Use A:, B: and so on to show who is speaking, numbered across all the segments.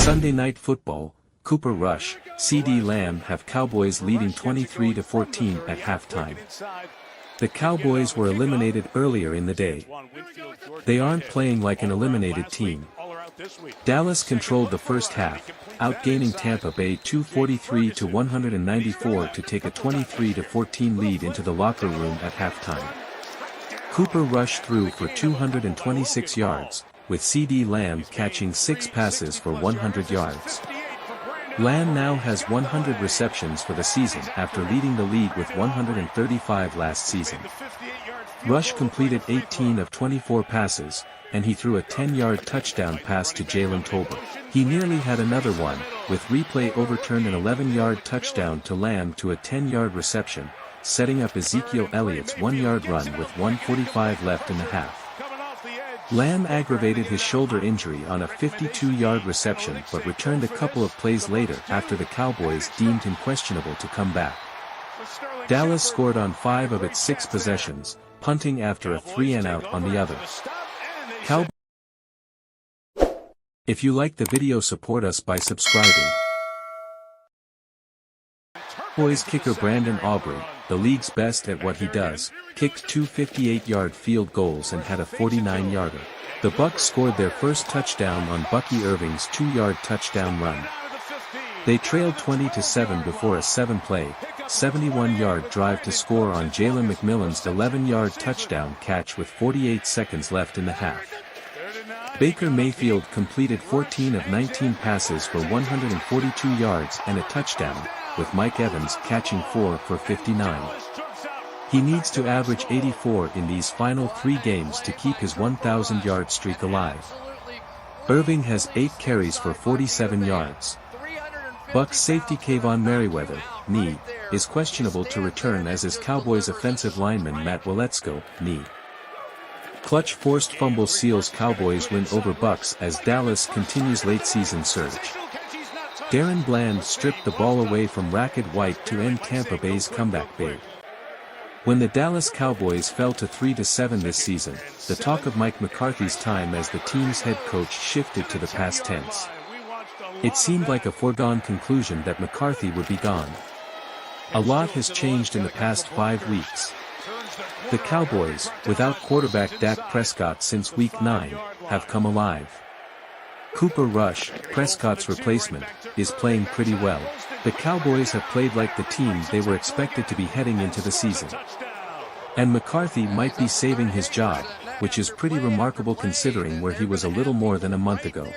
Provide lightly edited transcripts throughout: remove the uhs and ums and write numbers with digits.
A: Sunday Night Football, Cooper Rush, CeeDee Lamb have Cowboys leading 23-14 at halftime. The Cowboys were eliminated earlier in the day. They aren't playing like an eliminated team. Dallas controlled the first half, outgaining Tampa Bay 243-194 to take a 23-14 lead into the locker room at halftime. Cooper Rush threw for 226 yards, with CeeDee Lamb catching 6 passes for 100 yards. Lamb now has 100 receptions for the season after leading the league with 135 last season. Rush completed 18 of 24 passes, and he threw a 10-yard touchdown pass to Jalen Tolbert. He nearly had another one, with replay overturned an 11-yard touchdown to Lamb to a 10-yard reception, setting up Ezekiel Elliott's 1-yard run with 1:45 left in the half. Lamb aggravated his shoulder injury on a 52-yard reception but returned a couple of plays later after the Cowboys deemed him questionable to come back. Dallas scored on 5 of its 6 possessions, punting after a 3-and-out on the other. If you like the video, support us by subscribing. Cowboys kicker Brandon Aubrey, the league's best at what he does, kicked 2 58-yard field goals and had a 49-yarder. The Bucs scored their first touchdown on Bucky Irving's 2-yard touchdown run. They trailed 20-7 before a 7-play, 71-yard drive to score on Jalen McMillan's 11-yard touchdown catch with 48 seconds left in the half. Baker Mayfield completed 14 of 19 passes for 142 yards and a touchdown, with Mike Evans catching 4 for 59. He needs to average 84 in these final 3 games to keep his 1,000-yard streak alive. Irving has 8 carries for 47 yards. Bucs safety Kayvon Merriweather, knee, is questionable to return, as is Cowboys offensive lineman Matt Waletzko, knee. Clutch forced fumble seals Cowboys win over Bucs as Dallas continues late-season surge. Darren Bland stripped the ball away from Rackett White to end Tampa Bay's comeback bid. When the Dallas Cowboys fell to 3-7 this season, the talk of Mike McCarthy's time as the team's head coach shifted to the past tense. It seemed like a foregone conclusion that McCarthy would be gone. A lot has changed in the past 5 weeks. The Cowboys, without quarterback Dak Prescott since Week 9, have come alive. Cooper Rush, Prescott's replacement, is playing pretty well. The Cowboys have played like the team they were expected to be heading into the season. And McCarthy might be saving his job, which is pretty remarkable considering where he was a little more than a month ago.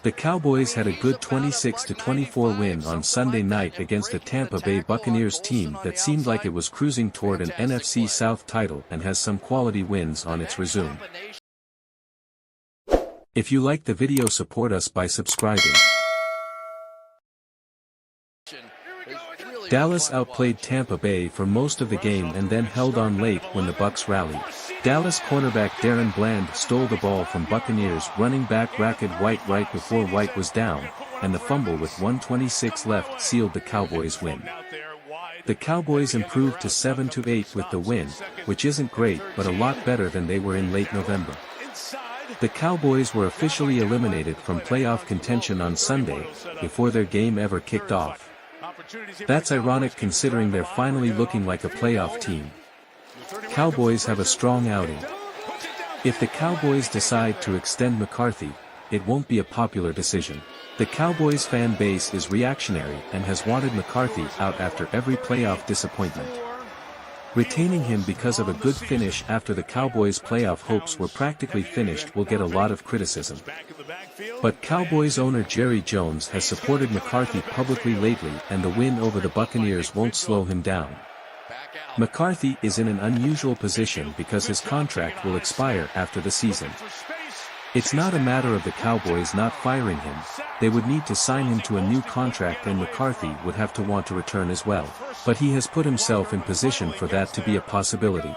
A: The Cowboys had a good 26-24 win on Sunday night against a Tampa Bay Buccaneers team that seemed like it was cruising toward an NFC South title and has some quality wins on its resume. If you like the video, support us by subscribing. Dallas outplayed Tampa Bay for most of the game and then held on late when the Bucs rallied. Dallas cornerback Darren Bland stole the ball from Buccaneers running back Rackett White right before White was down, and the fumble with 1:26 left sealed the Cowboys' win. The Cowboys improved to 7-8 with the win, which isn't great but a lot better than they were in late November. The Cowboys were officially eliminated from playoff contention on Sunday, before their game ever kicked off. That's ironic considering they're finally looking like a playoff team. Cowboys have a strong outing. If the Cowboys decide to extend McCarthy, it won't be a popular decision. The Cowboys fan base is reactionary and has wanted McCarthy out after every playoff disappointment. Retaining him because of a good finish after the Cowboys' playoff hopes were practically finished will get a lot of criticism. But Cowboys owner Jerry Jones has supported McCarthy publicly lately, and the win over the Buccaneers won't slow him down. McCarthy is in an unusual position because his contract will expire after the season. It's not a matter of the Cowboys not firing him, they would need to sign him to a new contract and McCarthy would have to want to return as well, but he has put himself in position for that to be a possibility.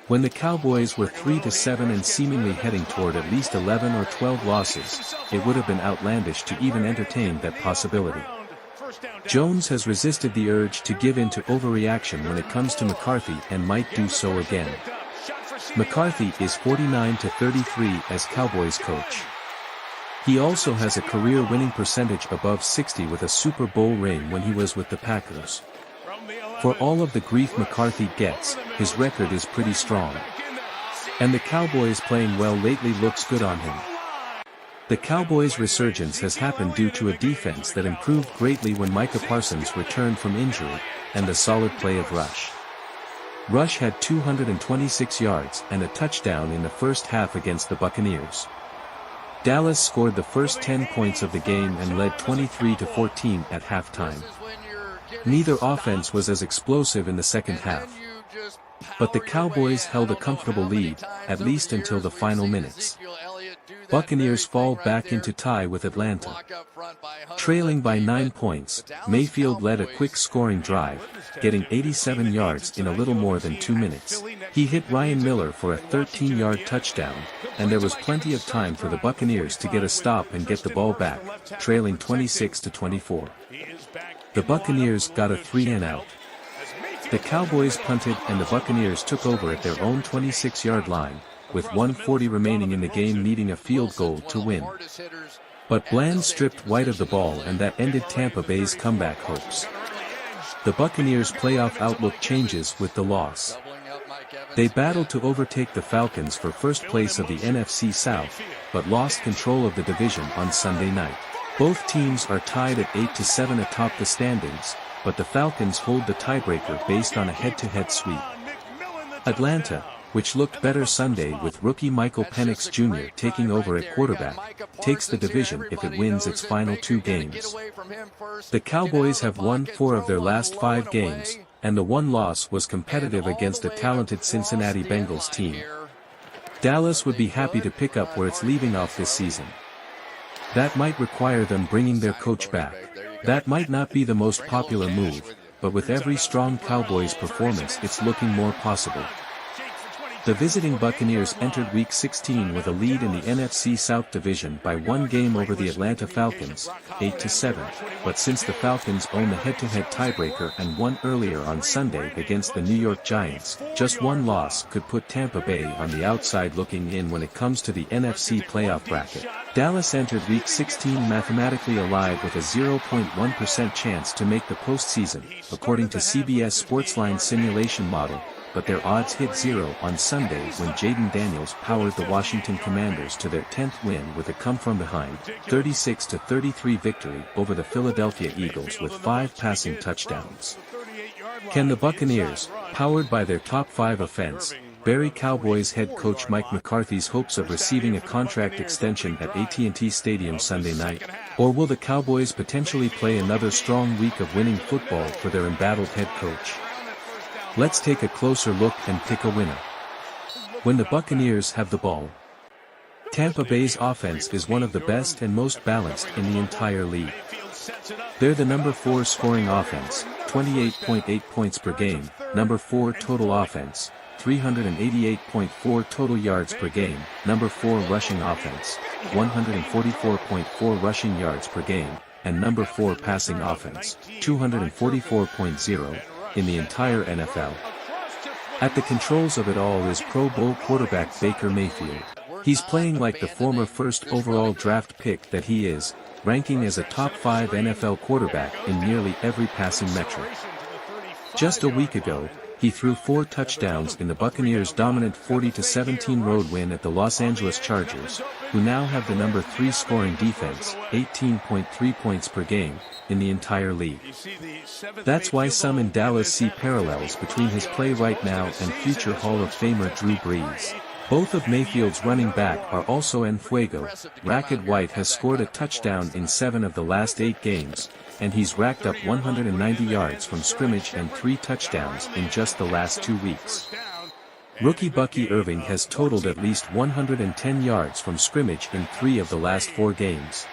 A: When the Cowboys were 3-7 and seemingly heading toward at least 11 or 12 losses, it would have been outlandish to even entertain that possibility. Jones has resisted the urge to give in to overreaction when it comes to McCarthy and might do so again. McCarthy is 49-33 as Cowboys coach. He also has a career winning percentage above 60 with a Super Bowl ring when he was with the Packers. For all of the grief McCarthy gets, his record is pretty strong. And the Cowboys playing well lately looks good on him. The Cowboys' resurgence has happened due to a defense that improved greatly when Micah Parsons returned from injury, and the solid play of Rush. Rush had 226 yards and a touchdown in the first half against the Buccaneers. Dallas scored the first 10 points of the game and led 23-14 at halftime. Neither offense was as explosive in the second half. But the Cowboys held a comfortable lead, at least until the final minutes. Buccaneers fall back into tie with Atlanta. Trailing by 9 points, Mayfield led a quick scoring drive, getting 87 yards in a little more than 2 minutes. He hit Ryan Miller for a 13-yard touchdown, and there was plenty of time for the Buccaneers to get a stop and get the ball back, trailing 26-24. The Buccaneers got a 3-and-out. The Cowboys punted and the Buccaneers took over at their own 26-yard line, with 1:40 remaining in the game needing a field goal to win. But Bland stripped White of the ball and that ended Tampa Bay's comeback hopes. The Buccaneers' playoff outlook changes with the loss. They battled to overtake the Falcons for first place of the NFC South, but lost control of the division on Sunday night. Both teams are tied at 8-7 atop the standings, but the Falcons hold the tiebreaker based on a head-to-head sweep. Atlanta, which looked better Sunday with rookie Michael Penix Jr. taking over at quarterback, takes the division if it wins its final 2 games. The Cowboys have won 4 of their last 5 games, and the one loss was competitive against a talented Cincinnati Bengals team. Dallas would be happy to pick up where it's leaving off this season. That might require them bringing their coach back. That might not be the most popular move, but with every strong Cowboys performance it's looking more possible. The visiting Buccaneers entered Week 16 with a lead in the NFC South Division by 1 game over the Atlanta Falcons, 8-7, but since the Falcons own the head-to-head tiebreaker and won earlier on Sunday against the New York Giants, just one loss could put Tampa Bay on the outside looking in when it comes to the NFC playoff bracket. Dallas entered Week 16 mathematically alive with a 0.1% chance to make the postseason, according to CBS Sportsline simulation model, but their odds hit 0 on Sunday when Jaden Daniels powered the Washington Commanders to their 10th win with a come-from-behind, 36-33 victory over the Philadelphia Eagles with 5 passing touchdowns. Can the Buccaneers, powered by their top 5 offense, bury Cowboys head coach Mike McCarthy's hopes of receiving a contract extension at AT&T Stadium Sunday night? Or will the Cowboys potentially play another strong week of winning football for their embattled head coach? Let's take a closer look and pick a winner. When the Buccaneers have the ball, Tampa Bay's offense is one of the best and most balanced in the entire league. They're the number 4 scoring offense, 28.8 points per game, number 4 total offense, 388.4 total yards per game, number 4 rushing offense, 144.4 rushing yards per game, and number 4 passing offense, 244.0. in the entire NFL. At the controls of it all is Pro Bowl quarterback Baker Mayfield. He's playing like the former first overall draft pick that he is, ranking as a top 5 NFL quarterback in nearly every passing metric. Just a week ago, he threw 4 touchdowns in the Buccaneers' dominant 40-17 road win at the Los Angeles Chargers, who now have the number 3 scoring defense, 18.3 points per game, in the entire league. That's why some in Dallas see parallels between his play right now and future Hall of Famer Drew Brees. Both of Mayfield's running back are also en fuego. Rachaad White has scored a touchdown in 7 of the last 8 games, and he's racked up 190 yards from scrimmage and 3 touchdowns in just the last 2 weeks. Rookie Bucky Irving has totaled at least 110 yards from scrimmage in 3 of the last 4 games.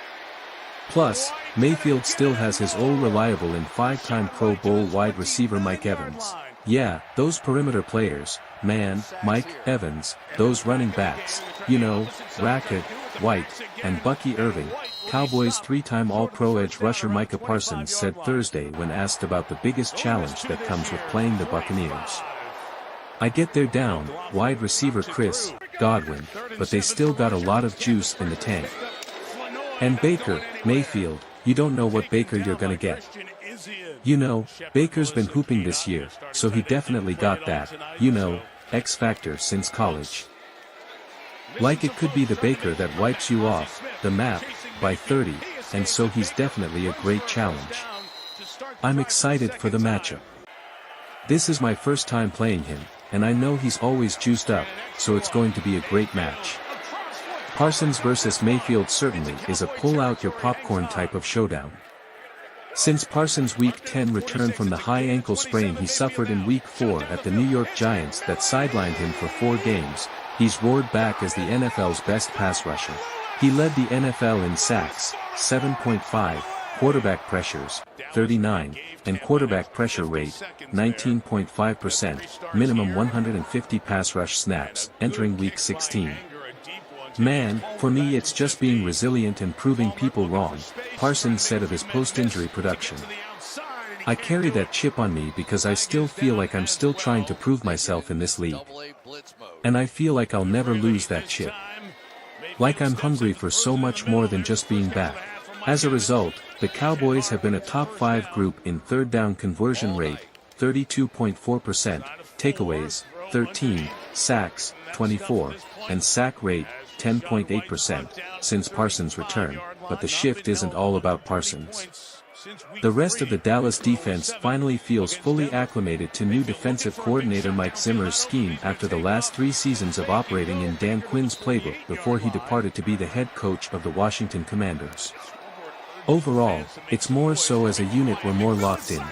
A: Plus, Mayfield still has his old reliable and 5-time Pro Bowl wide receiver Mike Evans. Yeah, those perimeter players, man, Mike Evans, those running backs, you know, Rachaad White, and Bucky Irving. Cowboys 3-time All-Pro edge rusher Micah Parsons said Thursday when asked about the biggest challenge that comes with playing the Buccaneers. I get they're down, wide receiver Chris Godwin, but they still got a lot of juice in the tank. And Baker Mayfield, you don't know what Baker you're gonna get. You know, Baker's been hooping this year, so he definitely got that, X factor since college. Like it could be the Baker that wipes you off the map by 30, and so he's definitely a great challenge. I'm excited for the matchup. This is my first time playing him, and I know he's always juiced up, so it's going to be a great match. Parsons versus Mayfield certainly is a pull-out-your-popcorn type of showdown. Since Parsons' Week 10 return from the high ankle sprain he suffered in Week 4 at the New York Giants that sidelined him for 4 games, he's roared back as the NFL's best pass rusher. He led the NFL in sacks, 7.5, quarterback pressures, 39, and quarterback pressure rate, 19.5%, minimum 150 pass rush snaps, entering Week 16. Man, for me it's just being resilient and proving people wrong, Parsons said of his post-injury production. I carry that chip on me because I still feel like I'm still trying to prove myself in this league. And I feel like I'll never lose that chip. Like I'm hungry for so much more than just being back. As a result, the Cowboys have been a top 5 group in third down conversion rate, 32.4%, takeaways, 13, sacks, 24, and sack rate, 10.8%, since Parsons' return, but the shift isn't all about Parsons. The rest of the Dallas defense finally feels fully acclimated to new defensive coordinator Mike Zimmer's scheme after the last 3 seasons of operating in Dan Quinn's playbook before he departed to be the head coach of the Washington Commanders. Overall, it's more so as a unit we're more locked in.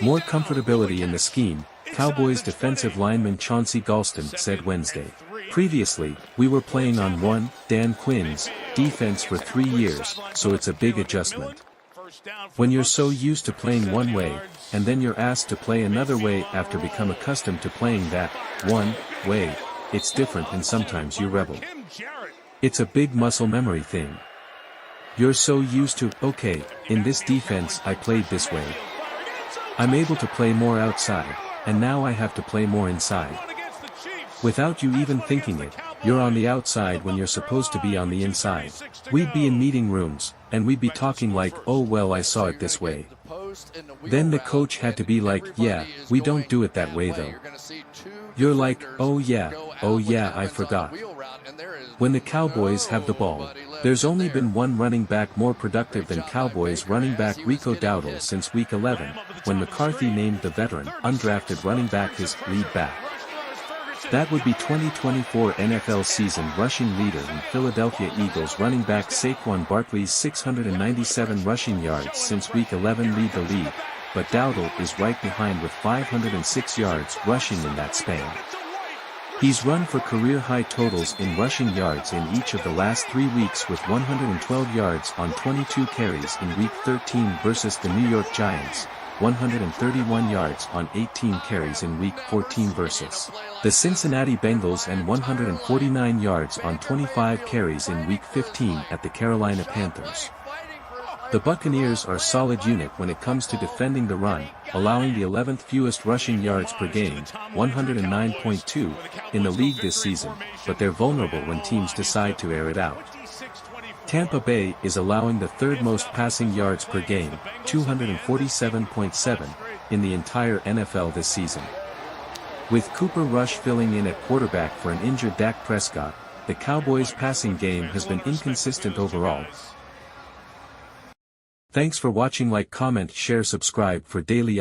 A: More comfortability in the scheme, Cowboys defensive lineman Chauncey Golston said Wednesday. Previously, we were playing on Dan Quinn's defense for 3 years, so it's a big adjustment. When you're so used to playing one way, and then you're asked to play another way after become accustomed to playing that one way, it's different and sometimes you rebel. It's a big muscle memory thing. You're so used to, okay, in this defense I played this way. I'm able to play more outside, and now I have to play more inside. Without you even thinking it, you're on the outside when you're supposed to be on the inside. We'd be in meeting rooms, and we'd be talking like, oh well I saw it this way. Then the coach had to be like, yeah, we don't do it that way though. You're like, oh yeah, I forgot. When the Cowboys have the ball, there's only been one running back more productive than Cowboys running back Rico Dowdle since Week 11, when McCarthy named the veteran, undrafted running back his lead back. That would be 2024 NFL season rushing leader and Philadelphia Eagles running back Saquon Barkley's 697 rushing yards since Week 11 lead the league, but Dowdle is right behind with 506 yards rushing in that span. He's run for career-high totals in rushing yards in each of the last 3 weeks with 112 yards on 22 carries in Week 13 versus the New York Giants, 131 yards on 18 carries in Week 14 versus the Cincinnati Bengals and 149 yards on 25 carries in Week 15 at the Carolina Panthers. The Buccaneers are a solid unit when it comes to defending the run, allowing the 11th fewest rushing yards per game, 109.2, in the league this season, but they're vulnerable when teams decide to air it out. Tampa Bay is allowing the 3rd most passing yards per game, 247.7, in the entire NFL this season. With Cooper Rush filling in at quarterback for an injured Dak Prescott, the Cowboys' passing game has been inconsistent overall. Thanks for watching. Like, comment, share, subscribe for daily